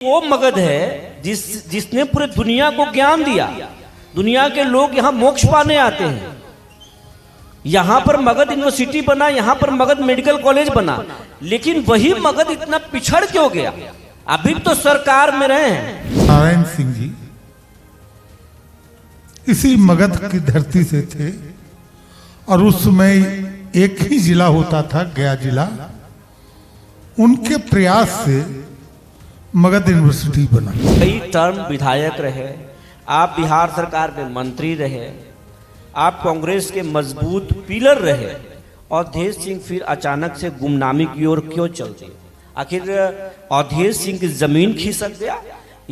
वो मगध है जिसने पूरे दुनिया को ज्ञान दिया। दुनिया के लोग यहाँ मोक्ष पाने आते हैं। यहाँ पर मगध यूनिवर्सिटी बना, यहाँ पर मगध मेडिकल कॉलेज बना, लेकिन वही मगध इतना पिछड़ क्यों गया? अभी तो सरकार में रहे हैं। नारायण सिंह जी इसी मगध की धरती से थे और उस समय एक ही जिला होता था, गया जिला। उनके प्रयास से मगध यूनिवर्सिटी बना। कई टर्म विधायक रहे, आप बिहार सरकार में मंत्री रहे, आप कांग्रेस के मजबूत पिलर रहे, अवधेश सिंह फिर अचानक से गुमनामी की ओर क्यों चल दिए? आखिर अवधेश सिंह की जमीन खिसक गया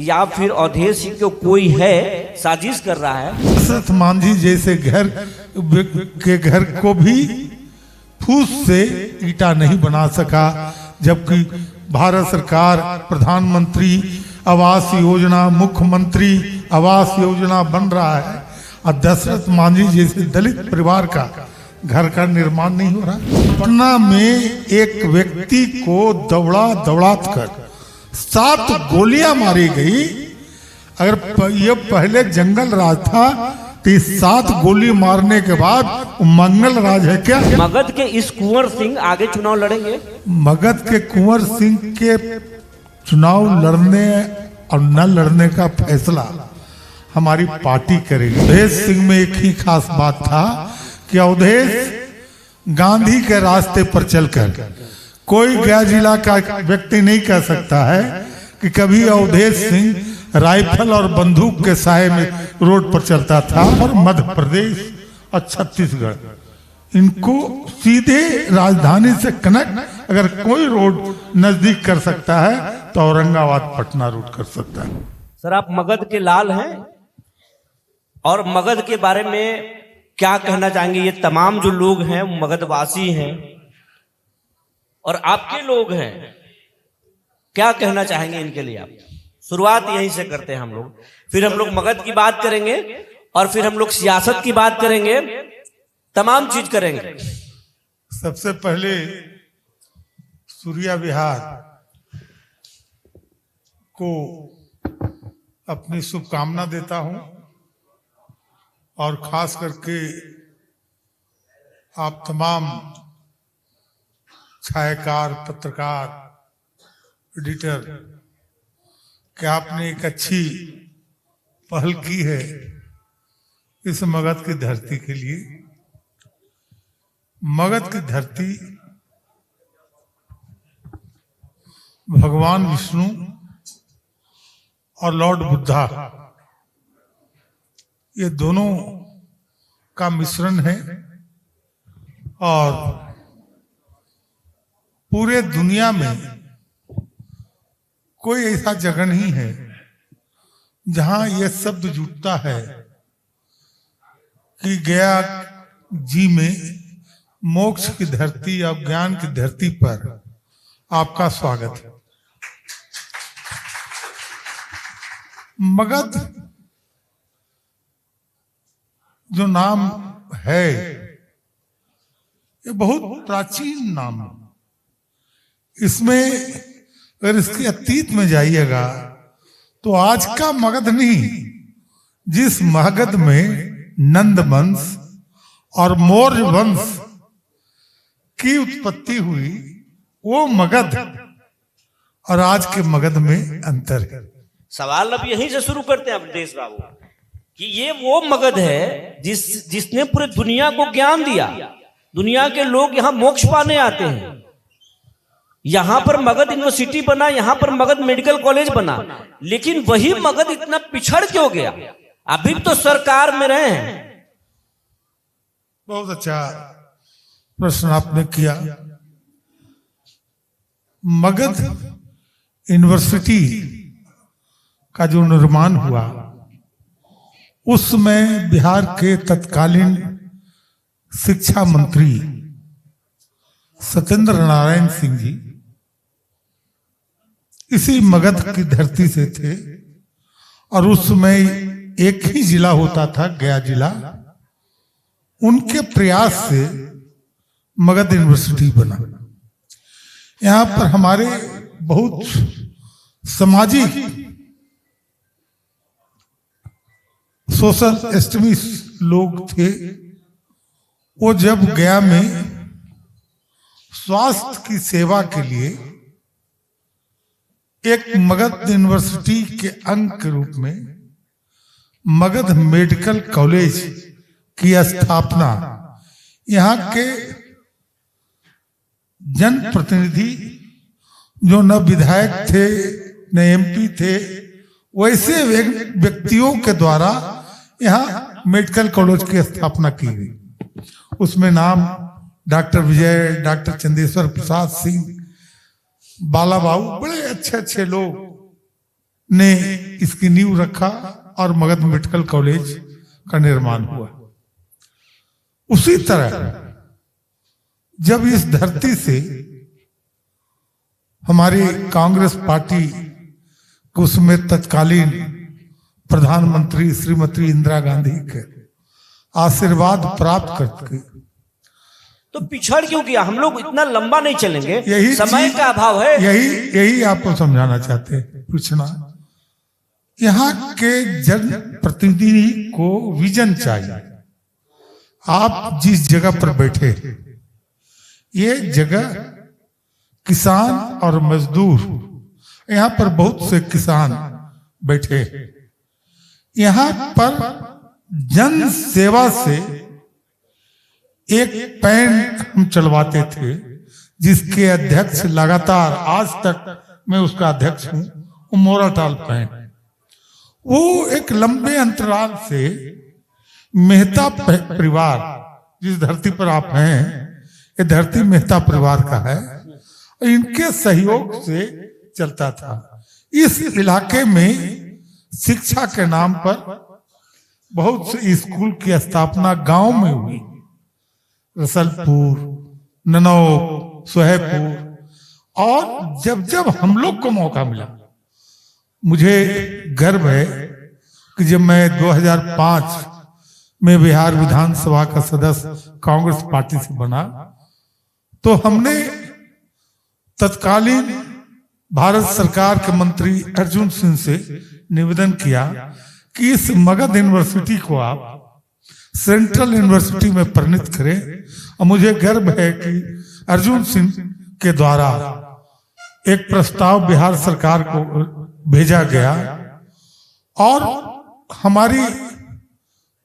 या फिर अवधेश सिंह को कोई है साजिश कर रहा है? दशरथ मांझी जैसे घर को भी फूस से ईटा नहीं बना सका, जबकि भारत सरकार प्रधानमंत्री आवास योजना, मुख्यमंत्री आवास योजना बन रहा है और दशरथ मांझी जैसे दलित परिवार का घर का निर्माण नहीं हो रहा। पटना में एक व्यक्ति को दौड़ा कर 7 गोलियां मारी गई। अगर ये पहले जंगल राज था तो 7 गोली मारने के बाद मंगल राज है क्या? मगध के इस कुंवर सिंह आगे चुनाव लड़ेंगे? मगध के कुंवर सिंह के चुनाव लड़ने और न लड़ने का फैसला हमारी पार्टी करेगी। अवधेश सिंह में एक ही खास बात था कि अवधेश गांधी के रास्ते पर चलकर, कोई गया जिला का व्यक्ति नहीं कह सकता है कि कभी अवधेश सिंह राइफल और बंदूक के साए में रोड पर चलता था। और मध्य प्रदेश और छत्तीसगढ़ इनको सीधे राजधानी से कनेक्ट अगर कोई रोड नजदीक कर सकता है तो औरंगाबाद पटना रोड कर सकता है। सर, आप मगध के लाल हैं और मगध के बारे में क्या कहना चाहेंगे? ये तमाम जो लोग हैं मगधवासी हैं और आपके लोग हैं, क्या कहना चाहेंगे इनके लिए आप? शुरुआत यहीं से करते हैं हम लोग, फिर हम लोग मगध की बात करेंगे और फिर हम लोग सियासत की बात करेंगे, तमाम चीज करेंगे। सबसे पहले सूर्या विहार को अपनी शुभकामना देता हूं और खास करके आप तमाम छायाकार, पत्रकार, एडिटर कि आपने एक अच्छी पहल की है इस मगध की धरती के लिए। मगध की धरती भगवान विष्णु और लॉर्ड बुद्धा, ये दोनों का मिश्रण है और पूरे दुनिया में कोई ऐसा जगह नहीं है जहां यह शब्द जुटता है कि गया जी में मोक्ष की धरती और ज्ञान की धरती पर आपका स्वागत है। मगध जो नाम है ये बहुत प्राचीन नाम है। इसमें अगर इसके अतीत में जाइएगा तो आज का मगध नहीं, जिस मगध में नंद वंश और मौर्य वंश की उत्पत्ति हुई वो मगध और आज के मगध में अंतर है। सवाल अब यहीं से शुरू करते हैं अवधेश बाबू कि ये वो मगध है जिसने पूरे दुनिया को ज्ञान दिया। दुनिया के लोग यहाँ मोक्ष पाने आते हैं। यहाँ पर मगध यूनिवर्सिटी बना, यहाँ पर मगध मेडिकल कॉलेज बना, लेकिन वही मगध इतना पिछड़ क्यों गया? अभी तो सरकार में रहे हैं। बहुत अच्छा प्रश्न आपने किया। मगध यूनिवर्सिटी का जो निर्माण हुआ उस समय बिहार के तत्कालीन शिक्षा मंत्री सत्येंद्र नारायण सिंह जी इसी मगध की धरती से थे और उस समय एक ही जिला होता था, गया जिला। उनके प्रयास से मगध यूनिवर्सिटी बना। यहाँ पर हमारे बहुत सामाजिक सोशल एक्टिविस्ट लोग थे। वो जब गया में स्वास्थ्य की सेवा के लिए एक मगध यूनिवर्सिटी के अंग के रूप में मगध मेडिकल कॉलेज की स्थापना यहाँ के जनप्रतिनिधि जो न विधायक थे न एमपी थे, वैसे व्यक्तियों के द्वारा यहाँ मेडिकल कॉलेज की स्थापना की गई। उसमें नाम डॉक्टर विजय, डॉक्टर चंदेश्वर प्रसाद सिंह, बाला बाबू, बड़े अच्छे अच्छे लोग ने इसकी नींव रखा और मगध मेडिकल कॉलेज का निर्माण हुआ। उसी तरह जब इस धरती से हमारी कांग्रेस पार्टी को उसमें तत्कालीन प्रधानमंत्री श्रीमती इंदिरा गांधी के आशीर्वाद प्राप्त करके, तो पिछड़ क्यों किया? हम लोग इतना लंबा नहीं चलेंगे, यही समय का अभाव है। यही आपको समझाना चाहते हैं, पूछना। यहाँ के जन प्रतिनिधि को विजन चाहिए। आप जिस जगह पर बैठे, ये जगह किसान और मजदूर, यहाँ पर बहुत से किसान बैठे, यहाँ पर जन सेवा से एक पैन हम चलवाते थे, जिसके अध्यक्ष लगातार आज तक मैं उसका अध्यक्ष हूं, वो मोराटाल पैन। वो एक लंबे अंतराल से मेहता परिवार, जिस धरती पर आप हैं, ये धरती मेहता परिवार का है, इनके सहयोग से चलता था। इस इलाके में शिक्षा के नाम पर बहुत से स्कूल की स्थापना गांव में हुई। रसलपुर, ननौक, सोहेबपुर, और जब जब हम लोग को मौका मिला, मुझे गर्व है कि जब मैं 2005 में बिहार विधानसभा का सदस्य कांग्रेस पार्टी से बना, तो हमने तत्कालीन भारत सरकार के मंत्री अर्जुन सिंह से निवेदन किया कि इस मगध यूनिवर्सिटी को आप सेंट्रल यूनिवर्सिटी में परिणत करें। और मुझे गर्व है कि अर्जुन सिंह के द्वारा एक प्रस्ताव बिहार सरकार को भेजा गया और हमारी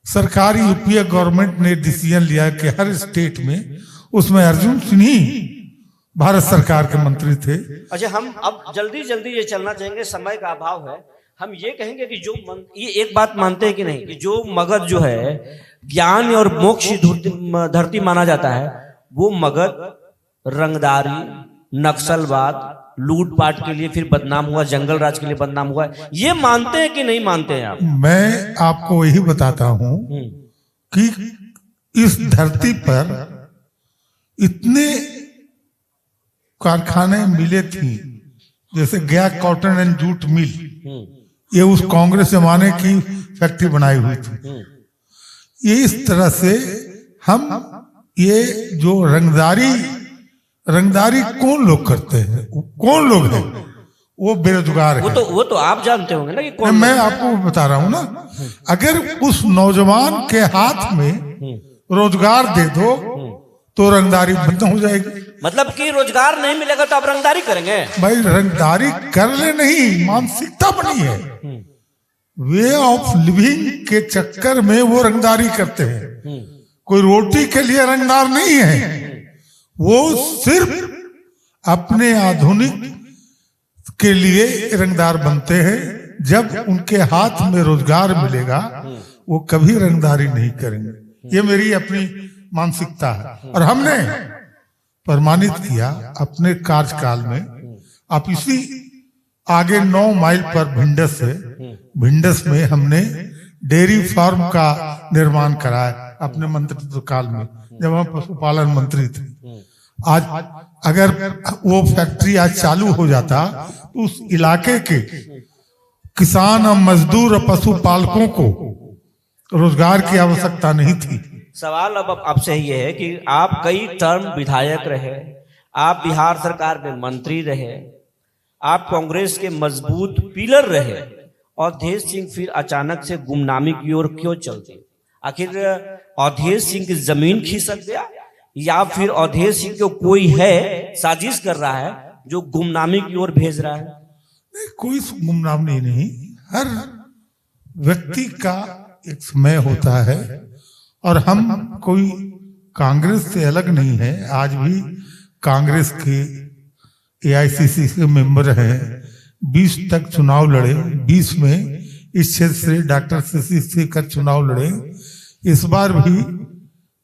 सरकारी यूपीए गवर्नमेंट ने डिसीजन लिया कि हर स्टेट में उसमें अर्जुन सिंह ही भारत सरकार के मंत्री थे। अच्छा, हम अब जल्दी जल्दी ये चलना चाहेंगे, समय का अभाव है। हम ये कहेंगे कि जो ये एक बात मानते हैं कि नहीं, कि जो मगध जो है ज्ञान और मोक्ष धरती माना जाता है, वो मगध रंगदारी, नक्सलवाद, लूटपाट के लिए फिर बदनाम हुआ, जंगल राज के लिए बदनाम हुआ, ये मानते हैं कि नहीं मानते हैं आप? मैं आपको यही बताता हूं कि इस धरती पर इतने कारखाने मिले थी, जैसे गया कॉटन एंड जूट मिल, ये उस कांग्रेस जमाने की फैक्ट्री बनाई हुई थी। ये इस तरह से हम ये जो रंगदारी कौन लोग करते हैं, कौन लोग हैं? वो बेरोजगार है। वो तो आप जानते होंगे ना कि कौन। मैं आपको बता रहा हूं ना, अगर उस नौजवान के हाथ में रोजगार दे दो तो रंगदारी बंद हो जाएगी। मतलब कि रोजगार नहीं मिलेगा तो आप रंगदारी करेंगे? भाई रंगदारी कर ले नहीं, मानसिकता बनी है, वे ऑफ लिविंग के चक्कर में वो रंगदारी करते हैं। कोई रोटी के लिए रंगदार नहीं है, वो सिर्फ अपने आधुनिक के लिए रंगदार बनते हैं। जब उनके हाथ में रोजगार मिलेगा वो कभी रंगदारी नहीं करेंगे। ये मेरी अपनी मानसिकता है और हमने प्रमाणित किया अपने कार्यकाल में। आप इसी आगे 9 माइल पर भिंडस में हमने डेयरी फार्म का निर्माण कराया अपने मंत्रित्व काल में, जब हम पशुपालन मंत्री थे। आज अगर वो फैक्ट्री आज चालू हो जाता तो उस इलाके के किसान और मजदूर और पशुपालकों को रोजगार की आवश्यकता नहीं थी। सवाल अब आपसे ये है कि आप कई टर्म विधायक रहे, आप बिहार सरकार में मंत्री रहे, आप कांग्रेस के मजबूत पिलर रहे, अवधेश सिंह फिर अचानक से गुमनामी की ओर क्यों चल दिए? आखिर अवधेश सिंह की जमीन खिसक गया या फिर अवधेश सिंह को कोई है साजिश कर रहा है जो गुमनामी की ओर भेज रहा है? नहीं, कोई गुमनामी नहीं। हर व्यक्ति का एक समय होता है और हम कोई कांग्रेस से अलग नहीं है। आज भी कांग्रेस के एआईसीसी के मेंबर हैं, 20 तक चुनाव लड़े, 20 में इस क्षेत्र से डॉक्टर शशि शेखर चुनाव लड़े। इस बार भी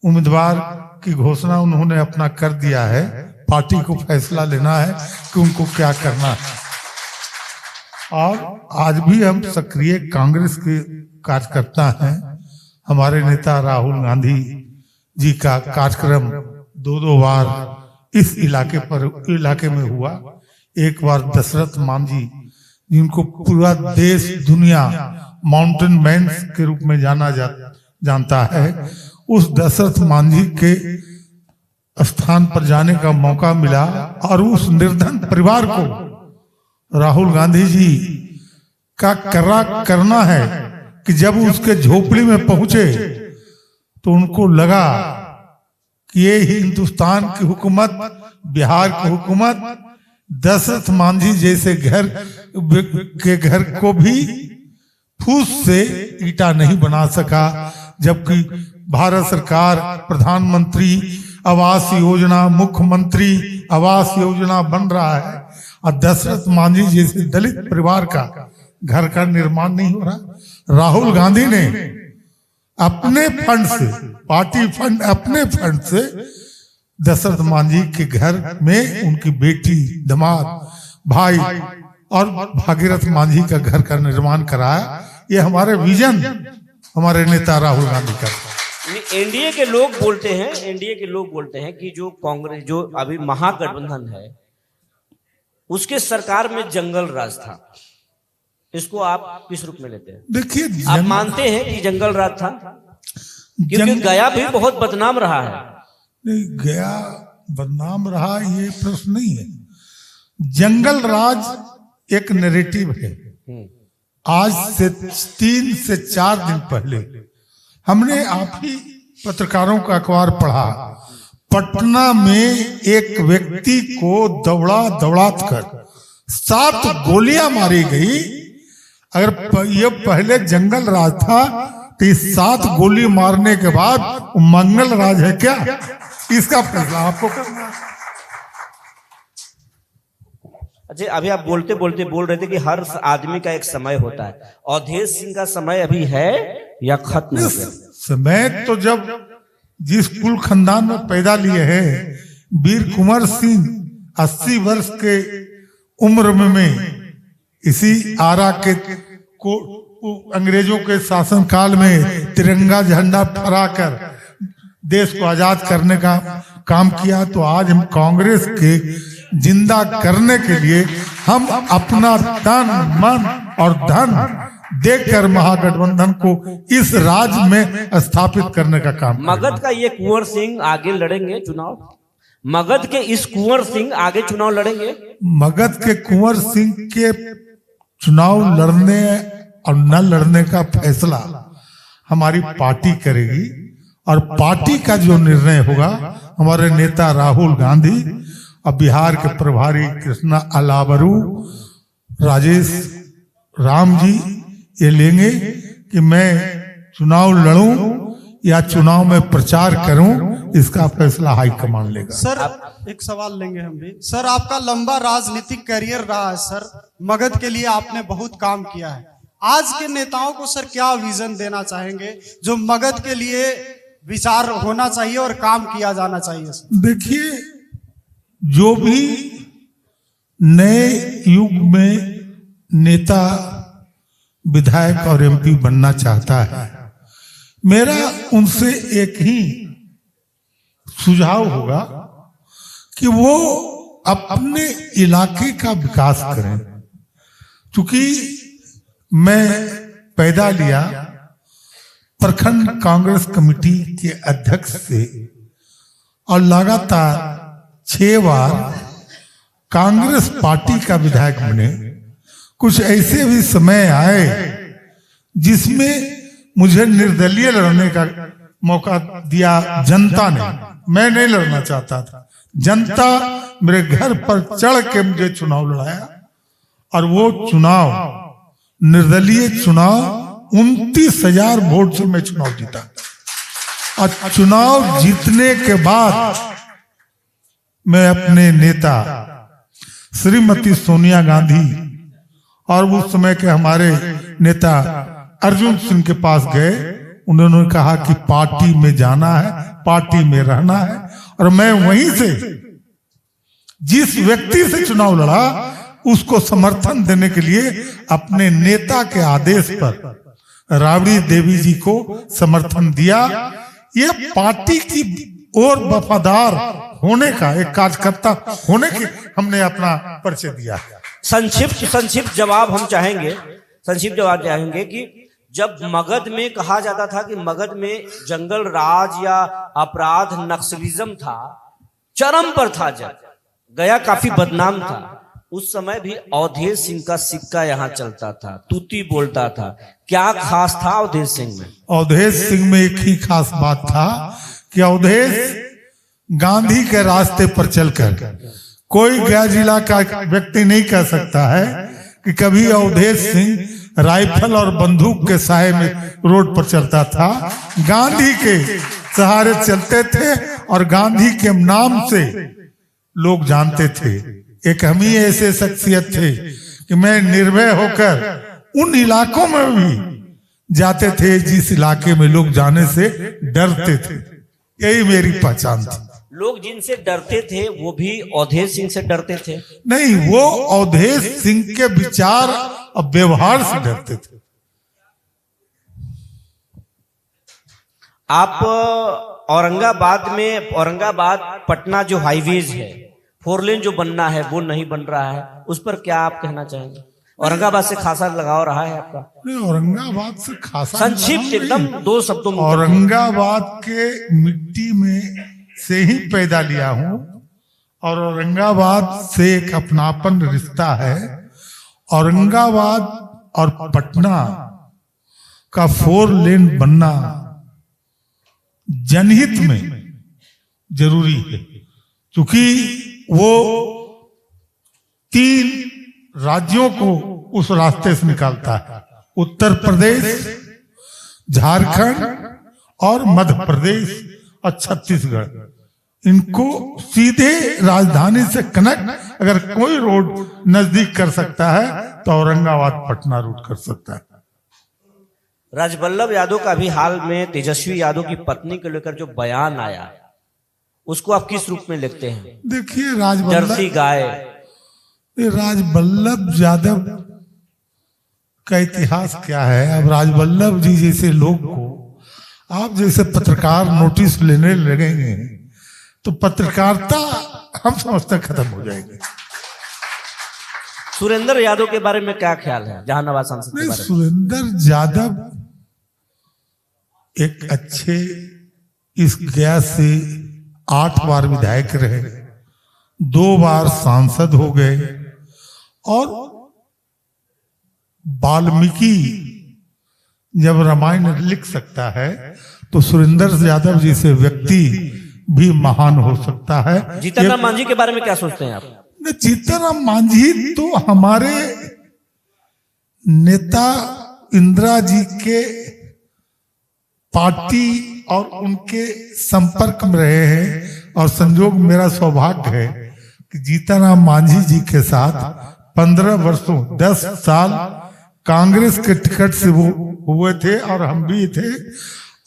उम्मीदवार की घोषणा उन्होंने अपना कर दिया है। पार्टी को फैसला लेना है कि उनको क्या करना है। और आज भी हम सक्रिय कांग्रेस के कार्यकर्ता हैं। हमारे नेता राहुल गांधी जी का कार्यक्रम 2 बार इस इलाके में हुआ। एक बार दशरथ मांझी, जिनको पूरा देश दुनिया माउंटेन मैन के रूप में जानता है, उस दशरथ मांझी के स्थान पर जाने का मौका मिला और उस निर्धन परिवार को राहुल गांधी जी का करना है कि जब उसके झोपड़ी में पहुंचे तो उनको लगा कि ये हिंदुस्तान की हुकूमत, बिहार की हुकूमत दशरथ मांझी जैसे घर को भी फूस से ईटा नहीं बना सका, जबकि भारत सरकार प्रधानमंत्री आवास योजना, मुख्यमंत्री आवास योजना बन रहा है और दशरथ मांझी जैसे दलित परिवार का घर का निर्माण नहीं हो रहा। राहुल गांधी ने अपने फंड से, पार्टी फंड, अपने फंड से दशरथ मांझी के घर में उनकी बेटी, दामाद, भाई और भागीरथ मांझी का घर का निर्माण कराया। ये हमारे विजन, हमारे नेता राहुल गांधी का। एनडीए के लोग बोलते हैं कि जो कांग्रेस, जो अभी महागठबंधन है, उसके सरकार में जंगल राज था। इसको आप किस रूप में लेते हैं? देखिए, आप मानते हैं कि जंगल राज था? क्योंकि गया भी बहुत बदनाम रहा है। नहीं, गया बदनाम रहा ये प्रश्न नहीं है। जंगल राज एक नैरेटिव है। आज से 3 से 4 दिन पहले हमने आप ही पत्रकारों का अखबार पढ़ा, पटना में एक व्यक्ति को दौड़ा कर 7 गोलियां मारी गई। अगर ये पहले जंगल राज था तो इस 7 गोली मारने के बाद मंगल राज है क्या? इसका फैसला आपको करना है। अच्छा, अभी आप बोलते बोलते बोल रहे थे कि हर आदमी का एक समय होता है। अवधेश सिंह का समय अभी है या खत्म हो गया? समय तो जब जिस कुल खानदान में पैदा लिए हैं, वीर कुंवर सिंह 80 वर्ष के उम्र में इसी आरा के को अंग्रेजों के शासन काल में तिरंगा झंडा फहराकर देश को आजाद करने का काम किया। तो आज हम कांग्रेस के जिंदा करने के लिए हम अपना तन, मन और धन देकर महागठबंधन को इस राज्य में स्थापित करने का काम। मगध का ये कुंवर सिंह आगे लड़ेंगे चुनाव? मगध के इस कुंवर सिंह आगे चुनाव लड़ेंगे? मगध के कुंवर सिंह के चुनाव लड़ने और न लड़ने का फैसला हमारी पार्टी करेगी और पार्टी का जो निर्णय होगा हमारे नेता राहुल गांधी और बिहार के प्रभारी कृष्णा अलावरू, राजेश राम जी ये लेंगे कि मैं चुनाव लड़ूं या चुनाव में प्रचार करूं। इसका फैसला हाईकमान लेगा। सर, एक सवाल लेंगे हम भी। सर, आपका लंबा राजनीतिक करियर रहा है सर, मगध के लिए आपने बहुत काम किया है। आज के नेताओं को सर क्या विजन देना चाहेंगे जो मगध के लिए विचार होना चाहिए और काम किया जाना चाहिए? सर देखिए, जो भी नए युग में नेता, विधायक और एमपी बनना चाहता है, मेरा उनसे एक ही सुझाव होगा कि वो अपने इलाके का विकास करें। क्योंकि मैं पैदा लिया प्रखंड कांग्रेस कमेटी के अध्यक्ष से और लगातार 6 बार कांग्रेस पार्टी का विधायक बने, कुछ ऐसे भी समय आए जिसमें मुझे निर्दलीय लड़ने का मौका दिया जनता ने। मैं नहीं लड़ना चाहता था, जनता मेरे घर पर चढ़ के मुझे चुनाव लड़ाया और वो चुनाव निर्दलीय चुनाव 29,000 वोट से मैं चुनाव जीता। और चुनाव जीतने के बाद मैं अपने नेता श्रीमती सोनिया गांधी और उस समय के हमारे नेता अर्जुन सिंह के पास गए। उन्होंने कहा कि पार्टी में जाना है, पार्टी में रहना है, और मैं वहीं से जिस व्यक्ति से चुनाव लड़ा उसको समर्थन देने के लिए अपने नेता के आदेश पर राबड़ी देवी जी को समर्थन दिया। ये पार्टी की और वफादार होने का, एक कार्यकर्ता होने की हमने अपना परिचय दिया है। संक्षिप्त जवाब हम चाहेंगे, संक्षिप्त जवाब चाहेंगे कि जब मगध में कहा जाता था कि मगध में जंगल राज या अपराध नक्सलिज्म था, चरम पर था, जब गया काफी बदनाम था, उस समय भी अवधेश सिंह का सिक्का यहाँ चलता था, तूती बोलता था। क्या खास था अवधेश सिंह में? अवधेश सिंह में एक ही खास बात था कि अवधेश गांधी के रास्ते पर चलकर, कोई गया जिला का व्यक्ति नहीं कह सकता है कि कभी अवधेश सिंह राइफल और बंदूक के साए में रोड पर चलता था। गांधी के सहारे चलते थे और गांधी के नाम से लोग जानते थे। एक हम ही ऐसे शख्सियत थे कि मैं निर्भय होकर उन इलाकों में भी जाते थे जिस इलाके में लोग जाने से डरते थे। यही मेरी पहचान थी। लोग जिनसे डरते थे वो भी अवधेश सिंह से डरते थे? नहीं, वो अवधेश सिंह के विचार और व्यवहार से डरते थे। आप औरंगाबाद पटना जो हाईवेज है, 4 लेन जो बनना है वो नहीं बन रहा है, उस पर क्या आप कहना चाहेंगे? औरंगाबाद से खासा लगाव रहा है आपका? नहीं, औरंगाबाद से खासा संक्षिप्त एकदम 2 शब्दों में। औरंगाबाद के मिट्टी में से ही पैदा लिया हूं और औरंगाबाद से एक अपनापन रिश्ता है। औरंगाबाद और पटना का 4 लेन बनना जनहित में जरूरी है, क्योंकि वो 3 राज्यों को उस रास्ते से निकालता है, उत्तर प्रदेश, झारखंड और मध्य प्रदेश और छत्तीसगढ़। इनको सीधे राजधानी से कनेक्ट अगर कोई रोड नजदीक कर सकता है तो औरंगाबाद पटना रूट कर सकता है। राजवल्लभ यादव का भी हाल में तेजस्वी यादव की पत्नी को लेकर जो बयान आया, उसको आप किस रूप में लिखते हैं? देखिए, जर्सी गाय, राजवल्लभ यादव का इतिहास क्या है? अब राजवल्लभ जी जैसे लोग को आप जैसे पत्रकार नोटिस लेने लगेंगे तो पत्रकारिता हम समझते खत्म हो जाएगी। सुरेंद्र यादव के बारे में क्या ख्याल है, जहानाबाद सांसद के बारे में? सुरेंद्र यादव एक अच्छे, इस गया से 8 बार विधायक रहे, 2 बार सांसद हो गए, और वाल्मीकि जब रामायण लिख सकता है तो सुरेंद्र यादव जैसे व्यक्ति भी महान हो सकता है। जीतन राम मांझी के बारे में क्या सोचते हैं आप? जीतन राम मांझी तो हमारे नेता इंदिरा जी के पार्टी और उनके संपर्क में रहे हैं, और संजोग मेरा सौभाग्य है कि जीतन राम मांझी जी के साथ 15 वर्षों 10 साल कांग्रेस के टिकट से वो हुए थे और हम भी थे।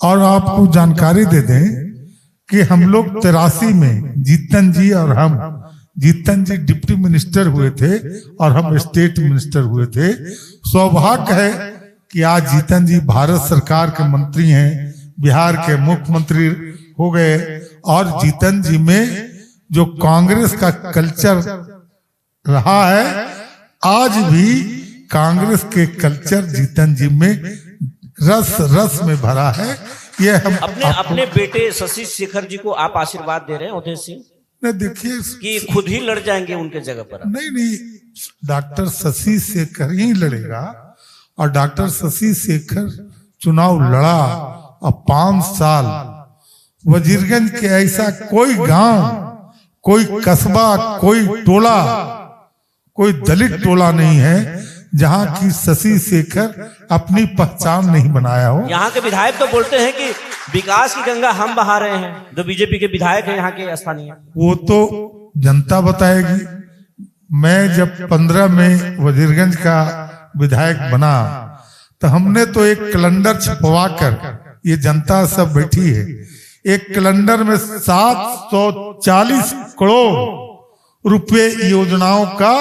और आपको जानकारी दे दें कि हम लोग 83 में जीतन जी और हम, जीतन जी डिप्टी मिनिस्टर हुए थे और हम स्टेट मिनिस्टर हुए थे। सौभाग्य है कि आज जीतन जी भारत सरकार के मंत्री हैं, बिहार के मुख्यमंत्री हो गए, और जीतन जी में जो कांग्रेस का कल्चर रहा है, आज भी कांग्रेस के कल्चर जीतन जी में रस रस में भरा है। ये हम अपने बेटे शशि शेखर जी को आप आशीर्वाद दे रहे हैं अवधेश सिंह? नहीं देखिए, कि खुद ही लड़ जाएंगे उनके जगह पर? नहीं, डॉक्टर शशि शेखर ही लड़ेगा। और डॉक्टर शशि शेखर चुनाव लड़ा और 5 साल वजीरगंज के ऐसा कोई गांव, कोई कस्बा, कोई टोला, कोई दलित टोला नहीं है जहां की शशि शेखर अपनी पहचान नहीं बनाया हो। यहाँ के विधायक तो बोलते हैं कि विकास की गंगा हम बहा रहे हैं, जो बीजेपी के विधायक हैं यहाँ के स्थानीय। वो तो जनता बताएगी। मैं जब 15 में वजीरगंज का विधायक बना तो हमने तो एक कैलेंडर छपवा कर, ये जनता सब बैठी है, एक कैलेंडर में 740 करोड़ रुपए योजनाओं का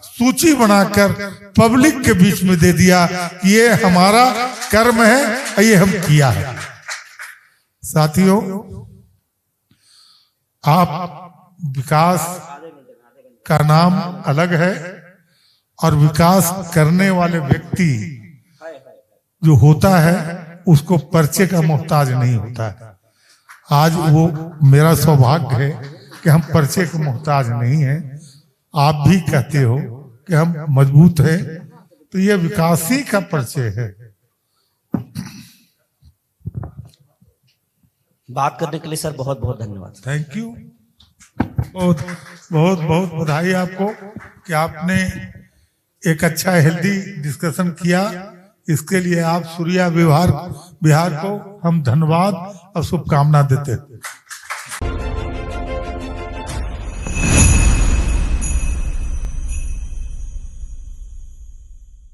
सूची बनाकर पब्लिक के बीच में दे दिया कि ये हमारा कर्म है, ये हम किया है। साथियों, आप विकास का नाम अलग है और विकास करने वाले व्यक्ति जो होता है उसको पर्चे का मोहताज नहीं होता है। आज वो मेरा सौभाग्य है कि हम पर्चे के मोहताज नहीं हैं। आप भी कहते हो कि हम मजबूत हैं, तो ये विकास ही का परिचय है। बात करने के लिए सर बहुत बहुत धन्यवाद। Thank you. बहुत बहुत बहुत बधाई आपको कि आपने एक अच्छा हेल्दी डिस्कशन किया। इसके लिए आप सूर्या बिहार को हम धन्यवाद और शुभकामना देते हैं।